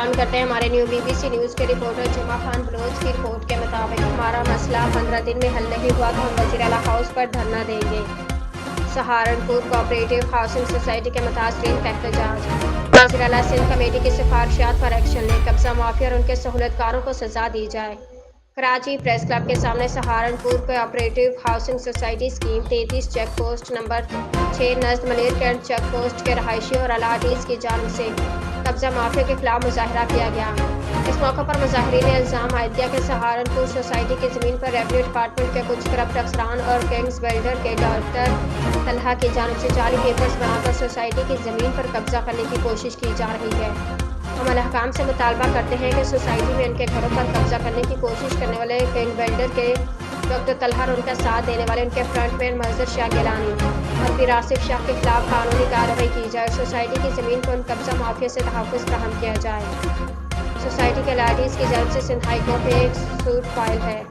بیان کرتے ہیں ہمارے نیو BBC نیوز کے رپورٹر جمعہ خان بلوچ کی رپورٹ کے مطابق ہمارا مسئلہ 15 دن میں حل نہیں ہوا تو ہم وزیر اعلیٰ ہاؤس پر دھرنا دیں گے۔ سہارنپور کوآپریٹو ہاؤسنگ سوسائٹی کے متاثرین کا احتجاج۔ وزیر اعلیٰ سندھ کمیٹی کی سفارشات پر ایکشن لیں، قبضہ مافیا اور ان کے سہولت کاروں کو سزا دی جائے۔ کراچی پریس کلب کے سامنے Saharanpur cooperative housing society scheme 33 check post number 6 نزد ملیر کینٹ چیک پوسٹ کے رہائشیوں اور الاٹیز کی جانب سے قبضہ مافیا کے خلاف مظاہرہ کیا گیا۔ اس موقع پر مظاہرین نے الزام عائد کیا کہ سہارنپور سوسائٹی کی زمین پر ریونیو ڈپارٹمنٹ کے کچھ کرپٹ افسران اور کنگز بلڈر کے ڈائریکٹر طلحہ کی جانب سے جعلی پیپرز بنا کر سوسائٹی کی زمین پر قبضہ کرنے کی کوشش کی جا رہی ہے۔ ہم الحکام سے مطالبہ کرتے ہیں کہ سوسائٹی میں ان کے گھروں پر قبضہ کرنے کی کوشش کرنے والے کنگ بلڈر کے ڈاکٹر طلحہ اور ان کا ساتھ دینے والے ان کے فرنٹ مین محضر شاہ گیلانی اور پیر آصف شاہ کے خلاف قانونی کارروائی کی جائے اور سوسائٹی کی زمین کو ان قبضہ مافیا سے تحفظ فراہم کیا جائے۔ سوسائٹی کے الاٹیز کی جانب سے سندھ ہائی کورٹ میں ایک سوٹ فائل ہے۔